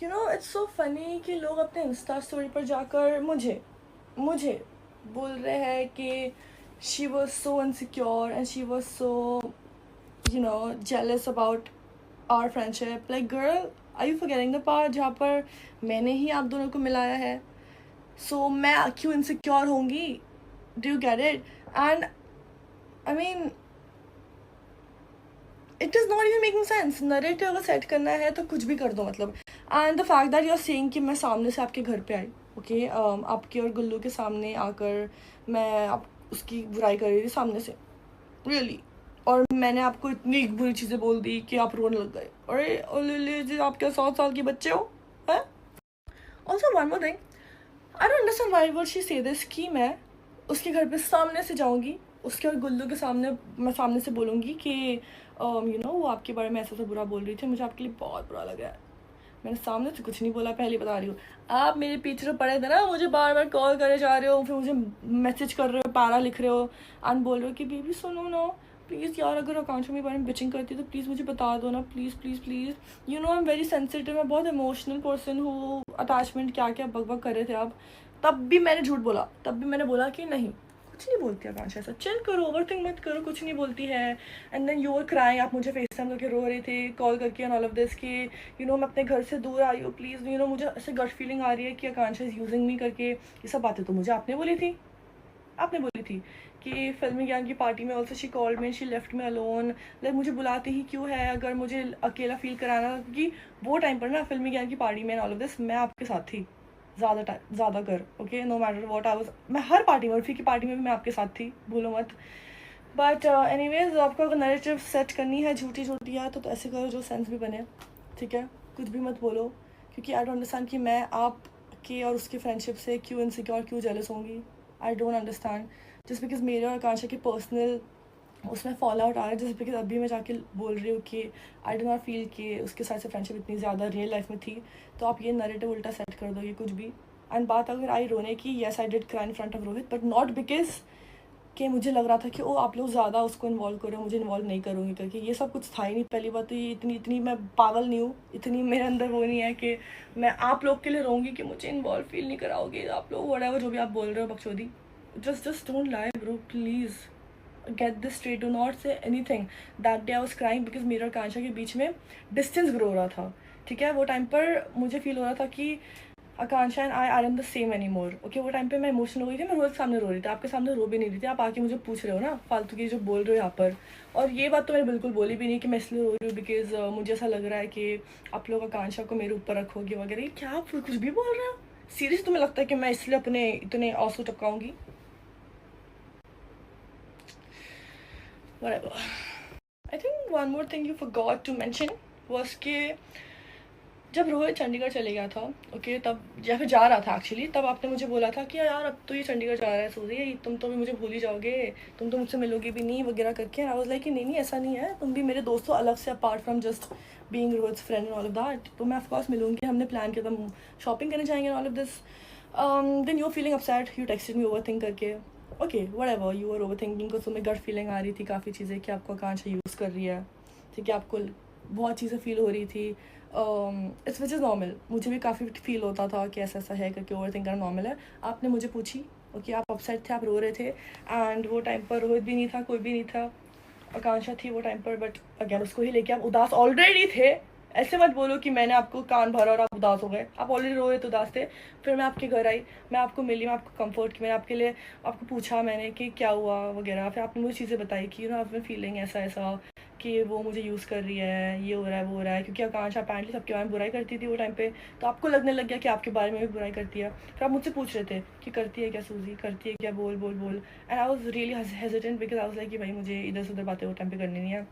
It's so funny कि लोग अपने इंस्टा स्टोरी पर जाकर मुझे मुझे बोल रहे हैं कि she was so insecure and she was so jealous about our friendship. Like, girl, are you forgetting the part जहाँ पर मैंने ही आप दोनों को मिलाया है? So मैं क्यों इनसिक्योर होंगी? Do you get it? And I mean, it is not even making sense. Narrative अगर सेट करना है तो कुछ भी कर दो मतलब. And the fact that you are saying कि मैं सामने से आपके घर पे आई, ओके, आपके और गुल्लू के सामने आकर मैं आप उसकी बुराई कर रही थी सामने से, रियली, और मैंने आपको इतनी बुरी चीज़ें बोल दी कि आप रोने लग गए. अरे ओले जी, आप क्या 100 साल के बच्चे हो? है. Also one more thing, I don't understand why would she से दिस कि मैं उसके घर पे सामने से जाऊंगी, उसके और गुल्लू के सामने मैं सामने से बोलूँगी कि वो आपके बारे में ऐसा बुरा बोल रही थी, मुझे आपके लिए बहुत बुरा लग रहा है. मैंने सामने से कुछ नहीं बोला, पहले बता रही हूँ. आप मेरे पीछे पड़े थे ना, मुझे बार बार कॉल करे जा रहे हो, फिर मुझे मैसेज कर रहे हो, पैरा लिख रहे हो एंड बोल रहे हो कि बेबी सुनो ना प्लीज़ यार, अगर आकांक्षा मेरे बारे में बिचिंग करती है तो प्लीज़ मुझे बता दो ना, please please please. I am very sensitive, मैं बहुत इमोशनल पर्सन हूँ. अटैचमेंट क्या क्या बक बक कर रहे थे आप. तब भी मैंने झूठ बोला, तब भी मैंने बोला कि नहीं, कुछ नहीं बोलती आकांक्षा, ऐसा चिल करो, ओवर थिंक मत करो, कुछ नहीं बोलती है. And then you are crying, आप मुझे फेस टाइम करके रो रहे थे, कॉल करके एंड ऑल ऑफ दिस कि मैं अपने घर से दूर आई हूँ प्लीज़. मुझे ऐसे गट फीलिंग आ रही है कि आकांक्षा इज़ यूजिंग मी करके. ये सब बातें तो मुझे आपने बोली थी, आपने बोली थी कि फिल्मी ज्ञान की पार्टी में also she called me, she left me alone. Like मुझे बुलाते ही क्यों है अगर मुझे अकेला फील कराना, क्योंकि वो टाइम पर ना फिल्मी ज्ञान की पार्टी में ऑल ऑफ दिस मैं आपके साथ थी ज़्यादा कर, okay, no matter what I was. मैं हर पार्टी में, उर्फी की पार्टी में भी मैं आपके साथ थी, भूलो मत. बट एनीवेज, आपको अगर नैरेटिव सेट करनी है झूठी झूठी है तो ऐसे करो जो सेंस भी बने, ठीक है. कुछ भी मत बोलो, क्योंकि आई डोंट अंडरस्टैंड कि मैं आपके और उसकी फ्रेंडशिप से क्यों इनसिक्योर, क्यों जेलस होंगी. I don't understand. Just because मेरे और आकांक्षा के पर्सनल उसमें फॉल आउट आ रहा है, जस्ट बिकॉज अभी मैं जाके बोल रही हूँ कि आई डो नॉट फील कि उसके साथ से फ्रेंडशिप इतनी ज़्यादा रियल लाइफ में थी, तो आप ये नैरेटिव उल्टा सेट कर दो, ये कुछ भी. एंड बात अगर आई रोने की, yes I did cry in front of Rohit, but not because कि मुझे लग रहा था कि ओ आप लोग ज़्यादा उसको इन्वॉल्व करो, मुझे इन्वॉल्व नहीं करूँगी करके. ये सब कुछ था ही नहीं. पहली बात तो ये इतनी मैं पागल नहीं हूँ, इतनी मेरे अंदर वो नहीं है कि मैं आप लोग के लिए रहूँगी कि मुझे इन्वॉल्व फील नहीं कराओगे आप लोग, व्हाटएवर जो भी आप बोल रहे हो बकचोदी. Just don't lie bro, please get this straight. Do not say anything. That day I was crying because मेरा और कांशा के बीच में डिस्टेंस ग्रो हो रहा था, ठीक है. वो टाइम पर मुझे फील हो रहा था कि Akanksha and I are in the same any more, okay. वो टाइम पे मैं इमोशनल हो गई थी, मैं रोज सामने रो रही थी, आपके सामने रो भी नहीं रही थी. आप आके मुझे पूछ रहे हो ना फालतू की जो बोल रहे हो यहाँ पर. और ये बात तो मैंने बिल्कुल बोली भी नहीं कि मैं इसलिए रो रही हूँ बिकॉज मुझे ऐसा लग रहा है कि आप लोग आकांक्षा को मेरे ऊपर रखोगे वगैरह. क्या आप कुछ भी बोल रहे हो? सीरियस तुम्हें लगता है कि मैं इसलिए अपने इतने आंसू टपकाऊंगी? Whatever. I think one more thing you forgot to mention was कि जब रोहित चंडीगढ़ चले गया था, ओके, तब या फिर जा रहा था एक्चुअली, तब आपने मुझे बोला था कि यार अब तो ये चंडीगढ़ जा रहा है सूजी, तुम तो भी मुझे भूल ही जाओगे, तुम तो मुझसे मिलोगे भी नहीं वगैरह करके. आई वाज लाइक कि नहीं नहीं ऐसा नहीं है, तुम भी मेरे दोस्त हो अलग से, apart from just being Rohit's friend and all of that. तो मैं ऑफकोर्स मिलूंगी, हमने प्लान किया था शॉपिंग करने जाएंगे and all of this. Then you feeling upset, you texted me over think करके. Okay whatever, you are over thinking because तुम्हें गट फीलिंग आ रही थी काफ़ी चीज़ें कि आपको आकांक्षा यूज़ कर रही है, ठीक है. आपको बहुत चीज़ें फील हो रही थी. It's which is normal. मुझे भी काफ़ी फील होता था कि ऐसा ऐसा है करके, ओवर थिंक करना नॉर्मल है. आपने मुझे पूछी, ओके, आप अपसेट थे, आप रो रहे थे. एंड वो टाइम पर रोहित भी नहीं था, कोई भी नहीं था, आकांक्षा थी वो टाइम पर. बट अगेन उसको ही लेके आप उदास ऑलरेडी थे. ऐसे मत बोलो कि मैंने आपको कान भरा और आप उदास हो गए. आप ऑलरेडी रो रहे थे, उदास थे. फिर मैं आपके घर आई, मैं आपको मिली, मैं आपको कंफर्ट की, मैंने आपके लिए आपको पूछा मैंने कि क्या हुआ वगैरह. फिर आपने मुझे चीज़ें बताई कि आपने फीलिंग ऐसा ऐसा कि वो मुझे यूज़ कर रही है, ये हो रहा है वो हो रहा है, क्योंकि आकांक्षा अपेरेंटली सबके बारे में बुराई करती थी वो टाइम पे. तो आपको लगने लग गया कि आपके बारे में भी बुराई करती है. फिर आप मुझसे पूछ रहे थे कि करती है क्या सूजी, करती है क्या, बोल बोल बोल. And I was really hesitant because I was like कि भाई मुझे इधर से उधर बातें वो टाइम पे करनी नहीं है.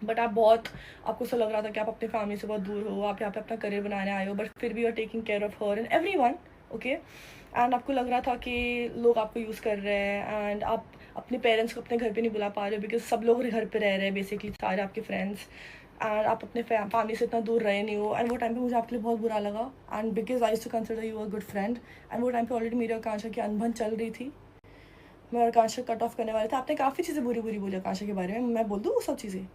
बट आप बहुत, आपको ऐसा लग रहा था कि आप अपनी फैमिली से बहुत दूर हो, आप यहाँ पे अपना करियर बनाने आए हो, बट फिर भी you are taking care of हर and every one, okay. And आपको लग रहा था कि लोग आपको यूज़ कर रहे हैं एंड आप अपने पेरेंट्स को अपने घर पे नहीं बुला पा रहे हो बिकॉज सब लोग घर पे रह रहे हैं बेसिकली, सारे आपके फ्रेंड्स. एंड आप अपने फैमिली से इतना दूर रहे नहीं हो. एंड वो टाइम पे मुझे आपके लिए बहुत बुरा लगा. And because I used to consider you a good friend. And वो टाइम पे ऑलरेडी मेरी आकांक्षा की अनबन चल रही थी, मैं आकांक्षा कट ऑफ करने वाले थे. आपने काफ़ी चीज़ें बुरी बुरी बोली आकांक्षा के बारे में, मैं बोल दूँ वो सब चीज़ें?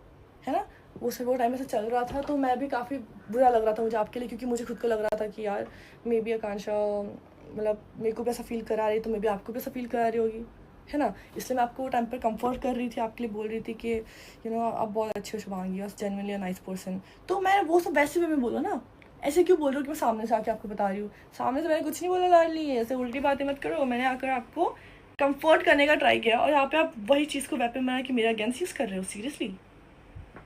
है ना। वो टाइम ऐसा चल रहा था, तो मैं भी काफ़ी बुरा लग रहा था मुझे आपके लिए, क्योंकि मुझे खुद को लग रहा था कि यार मे बी आकांक्षा मतलब मेरे को भी ऐसा फील करा रही है, तो मे बी आपको भी ऐसा फील करा रही होगी, है ना। इसलिए मैं आपको वो टाइम पर कंफर्ट कर रही थी, आपके लिए बोल रही थी कि आप बहुत अच्छे हो शुभांगी, और जेन्युइनली अ नाइस पर्सन। तो मैं वो सब वैसे भी मैं बोला ना, ऐसे क्यों बोल रही हूँ कि मैं सामने से आके आपको बता रही हूँ। सामने से मैंने कुछ नहीं बोला लाडली, ऐसे उल्टी बातें मत करो। मैंने आकर आपको कंफर्ट करने का ट्राई किया, और यहाँ पे आप वही चीज़ को वेपन बना के मेरे अगेंस्ट यूज़ कर रहे हो, सीरियसली।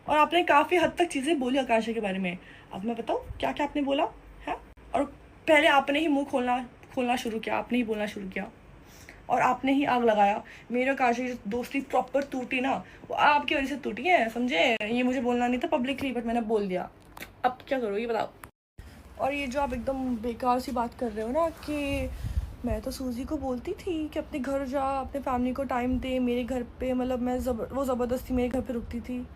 और आपने काफ़ी हद तक चीज़ें बोली आकांक्षा के बारे में। अब मैं बताऊँ क्या क्या आपने बोला है। और पहले आपने ही मुंह खोलना शुरू किया, आपने ही बोलना शुरू किया, और आपने ही आग लगाया। मेरे आकांक्षा की दोस्ती प्रॉपर टूटी ना, वो आपकी वजह से टूटी है, समझे। ये मुझे बोलना नहीं था पब्लिकली, बट मैंने बोल दिया। अब क्या करो ये बताओ। और ये जो आप एकदम बेकार सी बात कर रहे हो ना कि मैं तो सूजी को बोलती थी कि अपने घर जा, अपने फैमिली को टाइम दे, मेरे घर पे मतलब वो ज़बरदस्ती मेरे घर पे रुकती थी।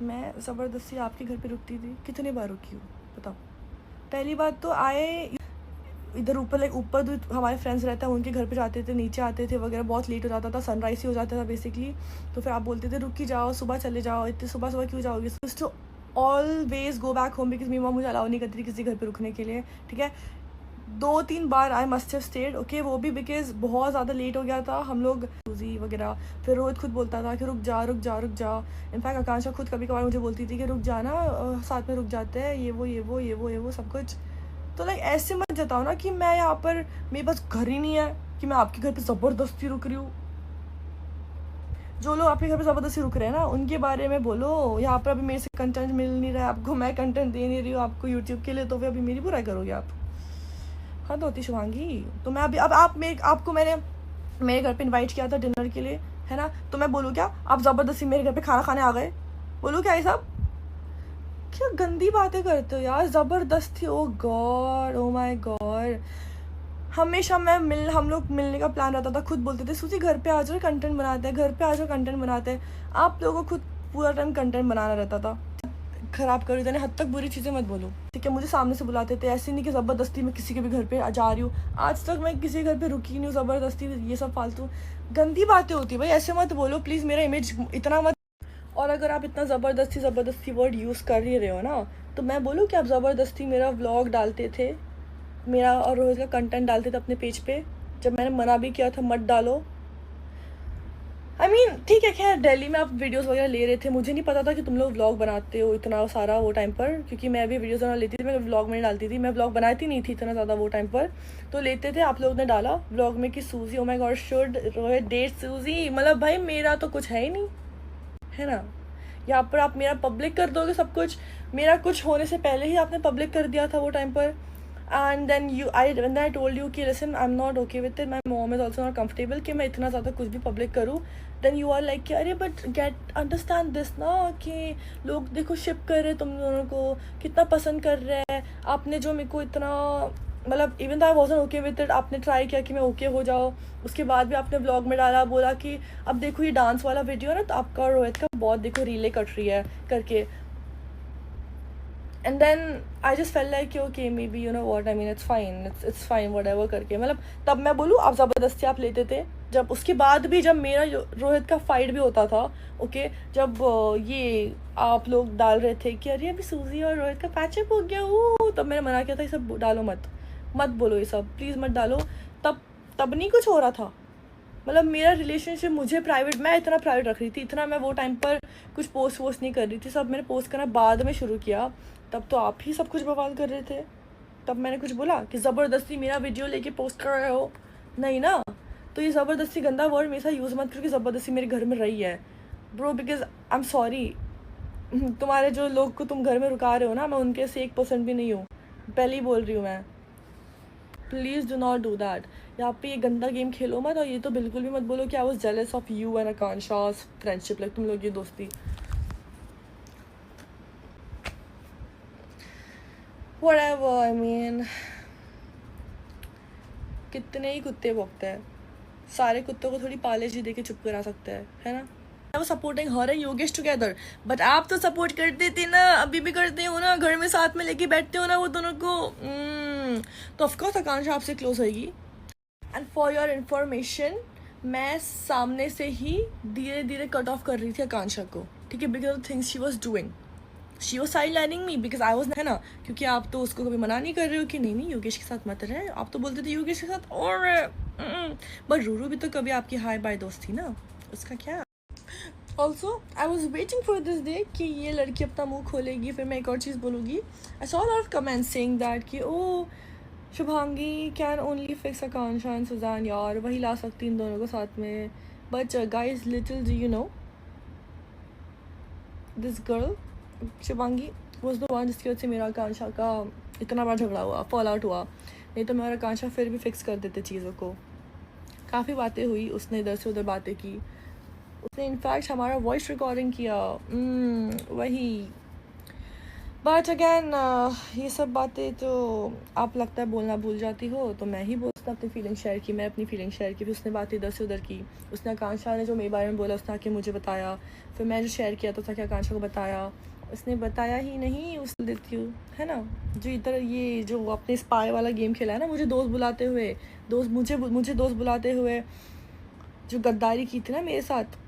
मैं ज़बरदस्ती आपके घर पे रुकती थी, कितनी बार रुकी हूँ बताओ। पहली बात तो आए इधर ऊपर हमारे फ्रेंड्स रहते हैं, उनके घर पे जाते थे, नीचे आते थे वगैरह, बहुत लेट हो जाता था, सनराइज ही हो जाता था बेसिकली। तो फिर आप बोलते थे रुक ही जाओ, सुबह चले जाओ, इतने सुबह क्यों जाओगे। To always go back home, because मेरी मॉम मुझे अलाउ नहीं करती थी किसी घर पे रुकने के लिए, ठीक है। 2-3 बार I must have stayed, okay, वो भी बिकॉज बहुत ज़्यादा लेट हो गया था हम लोग वगैरह। फिर रोहित खुद बोलता था कि रुक जा रुक जा रुक जा। इनफैक्ट आकांक्षा खुद कभी कभार मुझे बोलती थी कि रुक जाना, साथ में रुक जाते हैं, ये वो सब कुछ। तो लाइक ऐसे मत जताओ ना कि मैं यहाँ पर, मेरे पास घर ही नहीं है कि मैं आपके घर पे ज़बरदस्ती रुक रही हूँ। जो लोग आपके घर पे ज़बरदस्ती रुक रहे हैं ना, उनके बारे में बोलो। यहाँ पर अभी मेरे से कंटेंट मिल नहीं रहा है आपको, मैं कंटेंट दे नहीं रही हूँ आपको यूट्यूब के लिए, तो फिर अभी मेरी बुराई करोगे आप। हाँ तो होती शुभांगी। तो मैं अभी अब आपको मैंने मेरे घर पे इनवाइट किया था डिनर के लिए, है ना। तो मैं बोलूँ क्या आप ज़बरदस्ती मेरे घर पे खाना खाने आ गए, बोलूँ क्या ये सब। क्या गंदी बातें करते हो यार, ज़बरदस्ती। ओ गॉड, ओ माय गॉड। हमेशा हम लोग मिलने का प्लान रहता था, खुद बोलते थे सूजी घर पे आ जाओ कंटेंट बनाते हैं, घर पे आ जाओ कंटेंट बनाते हैं। आप लोगों को खुद पूरा टाइम कंटेंट बनाना रहता था। ख़राब करो इतने हद तक, बुरी चीज़ें मत बोलो, ठीक है। मुझे सामने से बुलाते थे, ऐसे नहीं कि ज़बरदस्ती मैं किसी के भी घर पे जा रही हूँ। आज तक मैं किसी के घर पे रुकी नहीं हूँ ज़बरदस्ती। ये सब फालतू गंदी बातें होती है भाई, ऐसे मत बोलो प्लीज़, मेरा इमेज इतना मत। और अगर आप इतना ज़बरदस्ती वर्ड यूज़ कर ही रहे हो ना, तो मैं बोलूँ कि आप ज़बरदस्ती मेरा व्लॉग डालते थे, मेरा और रोहित का कंटेंट डालते थे अपने पेज पे, जब मैंने मना भी किया था मत डालो। ठीक है, खैर दिल्ली में आप वीडियोस वगैरह ले रहे थे, मुझे नहीं पता था कि तुम लोग व्लॉग बनाते हो इतना सारा वो टाइम पर, क्योंकि मैं भी वीडियोस बना लेती थी, मैं व्लॉग में नहीं डालती थी, मैं व्लॉग बनाती नहीं थी इतना ज़्यादा वो टाइम पर। तो लेते थे, आप लोगों ने डाला व्लॉग में कि Suji, oh my God, should Rohit date Suji. मतलब भाई मेरा तो कुछ है ही नहीं, है ना। यहाँ पर आप मेरा पब्लिक कर दोगे सब कुछ, मेरा कुछ होने से पहले ही आपने पब्लिक कर दिया था वो टाइम पर। And then when I told you कि listen I'm not okay with it, my mom is also not comfortable कि मैं इतना ज़्यादा कुछ भी पब्लिक करूँ, then you are like कि अरे but get understand this ना, कि लोग देखो शिप कर रहे तुम दोनों को, कितना पसंद कर रहे हैं। आपने जो मेरे को इतना मतलब even though I wasn't okay with it, आपने ट्राई किया कि मैं ओके हो जाओ, उसके बाद भी आपने ब्लॉग में डाला, बोला कि अब देखो ये डांस वाला वीडियो ना, तो आपका और रोहित का बहुत देखो रीलें कट रही है करके। And then I just felt like okay maybe you know what I mean, it's fine whatever करके। मतलब तब मैं बोलूँ आप ज़बरदस्ती आप लेते थे, जब उसके बाद भी जब मेरा रोहित का फाइट भी होता था, ओके, जब ये आप लोग डाल रहे थे कि अरे अभी सूजी और रोहित का पैचअप हो गया वो, तब मैंने मना किया था ये सब डालो मत बोलो, ये सब प्लीज़ मत डालो। तब नहीं कुछ हो रहा था। मतलब मेरा रिलेशनशिप मुझे प्राइवेट, मैं इतना प्राइवेट रख रही थी, इतना मैं वो टाइम पर कुछ पोस्ट वोस्ट नहीं कर रही थी, सब मैंने पोस्ट करना बाद में शुरू किया। तब तो आप ही सब कुछ बवाल कर रहे थे, तब मैंने कुछ बोला कि ज़बरदस्ती मेरा वीडियो लेके पोस्ट कर रहे हो, नहीं ना। तो ये ज़बरदस्ती गंदा वर्ड मेरे साथ यूज़ मत करो कि ज़बरदस्ती मेरे घर में रही है bro, because I am sorry. तुम्हारे जो लोग को तुम घर में रुका रहे हो ना, मैं उनके से 1% भी नहीं हूँ, पहले ही बोल रही हूँ मैं। Please do not do that. यहाँ पे ये गंदा गेम खेलो मत, और ये तो बिल्कुल भी मत बोलो कि I was jealous of you and Akanksha's friendship, like तुम लोग ये दोस्ती। Whatever, I mean, कितने ही कुत्ते भौंकते हैं, सारे कुत्तों को थोड़ी पाले जी दे के चुप करा सकते हैं, है ना। वो supporting her and Yogesh together, but आप तो सपोर्ट करते थे ना, अभी भी करते हो ना, घर में साथ में लेके बैठते हो ना वो दोनों को। तो ऑफकोर्स आकांक्षा आपसे क्लोज होगी। एंड फॉर योर इन्फॉर्मेशन, मैं सामने से ही धीरे धीरे कट ऑफ कर रही थी आकांक्षा को, ठीक है, because of things she was doing, she was side lining me because I was, है ना, क्योंकि आप तो उसको कभी मना नहीं कर रहे हो कि नहीं नहीं योगेश के साथ मत रहे, आप तो बोलते थे योगेश के साथ, और बट रूरू भी तो कभी आपकी हाई बाय दोस्त थी ना, उसका क्या। Also I was waiting for this day कि ये लड़की अपना मुंह खोलेगी, फिर मैं एक और चीज़ बोलूँगी। I saw lot of comments saying that कि oh Shubhangi can only fix Akanksha and Sujan, यार वही ला सकती इन दोनों को साथ में, but guys little do you know this girl Shubhangi was the one जिसकी वजह से मेरा आकांक्षा का इतना बड़ा झगड़ा हुआ, फॉल आउट हुआ, नहीं तो मेरा आकांक्षा फिर भी फिक्स कर देते चीज़ों को। काफ़ी बातें हुई, उसने इधर से उधर बातें की, उसने इनफैक्ट हमारा वॉइस रिकॉर्डिंग किया, वही। बट अगैन ये सब बातें तो आप लगता है बोलना भूल जाती हो, तो मैं ही बोलता अपनी फीलिंग शेयर की, मैं अपनी फीलिंग शेयर की, फिर उसने बातें इधर से उधर की, उसने आकांक्षा ने जो मेरे बारे में बोला उसने आके मुझे बताया, फिर मैं जो शेयर किया तो ताकि आकांक्षा को बताया, उसने बताया ही नहीं, उस देती हूँ, है ना, जो इधर ये जो अपने स्पाई वाला गेम खेला है ना, मुझे दोस्त बुलाते हुए, मुझे दोस्त बुलाते हुए जो गद्दारी की थी ना मेरे साथ,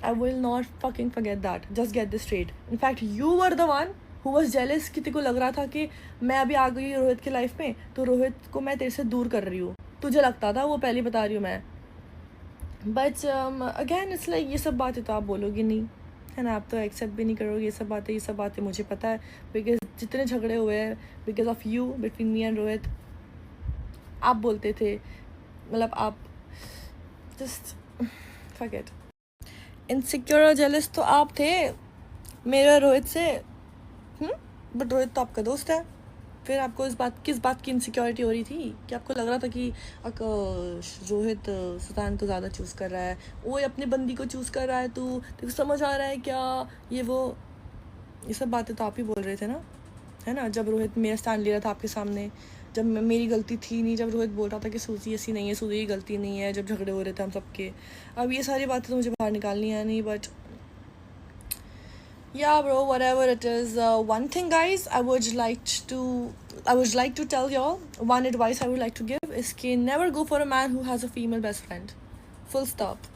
I will not fucking forget that. Just get this straight. In fact, you were the one who was jealous कि तेरे को लग रहा था कि मैं अभी आ गई रोहित की लाइफ में, तो रोहित को मैं तेरे से दूर कर रही हूँ, तुझे लगता था, वो पहले बता रही हूँ मैं। बट अगैन इट्स लाइक ये सब बातें तो आप बोलोगी नहीं, है ना, आप तो एक्सेप्ट भी नहीं करोगे ये सब बातें मुझे पता है, बिकॉज जितने झगड़े हुए हैं because of you between me and Rohit, आप बोलते थे, मतलब आप जस्ट फॉरगेट, इनसिक्योर और जेलस तो आप थे मेरा रोहित से, बट रोहित तो आपका दोस्त है, फिर आपको किस बात की इनसिक्योरिटी हो रही थी कि आपको लग रहा था कि रोहित सुल्तान को ज़्यादा चूज़ कर रहा है, वो अपनी बंदी को चूज़ कर रहा है, तो समझ आ रहा है क्या, ये सब बातें तो आप ही बोल रहे थे ना, है ना, जब रोहित मेरा स्टैंड ले रहा था आपके सामने, जब मेरी गलती थी नहीं, जब रोहित बोल रहा था कि सूजी ऐसी नहीं है, सूजी की गलती नहीं है, जब झगड़े हो रहे थे हम सबके, अब ये सारी बातें तो मुझे बाहर निकालनी है नहीं, but yeah bro, whatever it is, one thing guys I would like to tell y'all, one advice I would like to give is कि never go for a man who has a female best friend, full stop।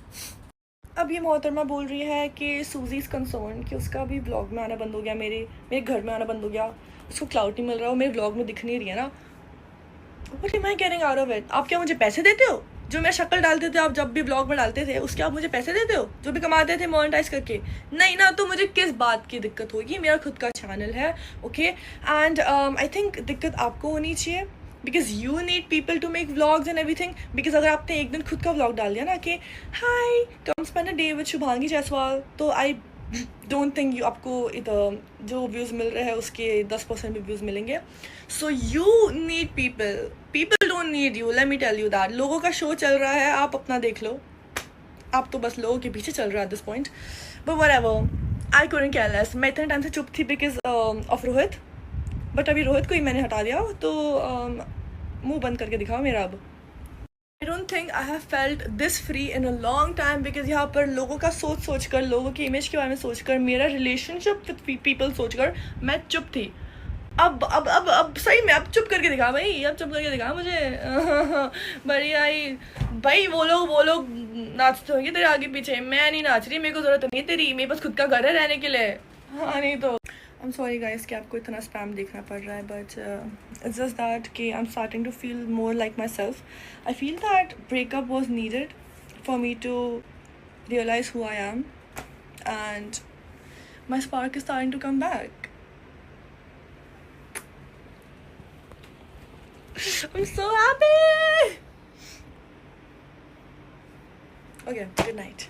अब ये मोहतरमा बोल रही है कि सूजी is concern कि उसका भी ब्लॉग में आना बंद हो गया, मेरे घर में आना बंद हो गया, उसको क्लाउड नहीं मिल रहा, वो मेरे ब्लॉग में दिख नहीं रही है ना, what am I getting out of it. आप क्या मुझे पैसे देते हो, जो मेरा शक्ल डालते थे आप जब भी ब्लॉग में डालते थे, उसके आप मुझे पैसे देते हो, जो भी कमाते थे मोनेटाइज करके, नहीं ना, तो मुझे किस बात की दिक्कत होगी, मेरा खुद का चैनल है, ओके, एंड आई थिंक दिक्कत आपको होनी चाहिए, because you need people to make vlogs and everything, because अगर आपने एक दिन खुद का व्लॉग डाल दिया ना कि high come spend a day with Shubhangi Jaiswal, तो आई डोंट थिंक यू आपको जो व्यूज़ मिल रहे हैं उसके 10% भी व्यूज़ मिलेंगे, so you need people don't need you, let me tell you that. लोगों का शो चल रहा है, आप अपना देख लो, आप तो बस लोगों के पीछे चल रहा है at this point, but whatever, I couldn't care less. मैं इतने टाइम से चुप थी बिकॉज ऑफ रोहित, बट अभी रोहित को ही मैंने हटा दिया, तो मुंह बंद करके दिखाओ मेरा अब। I don't think I have felt this free in a long time, because यहाँ पर लोगों का सोच कर, लोगों की इमेज के बारे में सोच कर, मेरा रिलेशनशिप विद पीपल सोच कर मैं चुप थी। अब सही में अब चुप करके दिखा भाई, अब चुप करके दिखा मुझे बढ़िया ही भाई, वो लोग नाचते होंगे तेरे आगे पीछे, मैं नहीं नाच रही, मेरे को ज़रूरत नहीं है तेरी, मेरे पास खुद का घर है रहने के लिए, हाँ नहीं तो। आई एम सॉरी गाइस कि आपको इतना स्पैम देखना पड़ रहा है, बट इट्स जस्ट दैट कि I am starting to feel more like myself. I feel that breakup was needed for me to realise who I am, and my spark is starting to come back. I'm so happy! Okay, good night.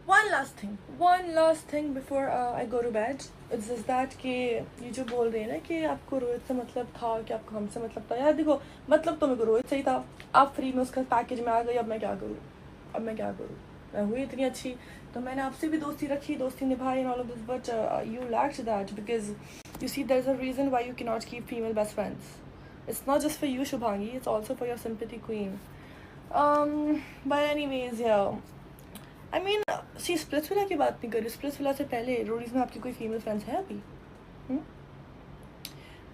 One last thing before I go to bed. It's just that कि ये जो बोल रहे हैं ना कि आपको रोहित से मतलब था, कि आपको हमसे मतलब था, यार देखो मतलब तो मेरे को रोहित से ही था, आप फ्री में उसका पैकेज में आ गई, अब मैं क्या करूँ, मैं हुई इतनी अच्छी, तो मैंने आपसे भी दोस्ती रखी, दोस्ती निभाई and all of this, but you lacked that because you see there's a reason why you cannot keep female best friends. It's not just for you, Shubhangi, it's also for your sympathy queen. But anyways, yeah. I mean, see, Splitsvilla की बात नहीं कर रही, Splitsvilla से पहले Roadies में आपकी कोई फीमेल फ्रेंड्स है अभी?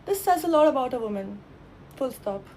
This says a lot about a woman. Full stop.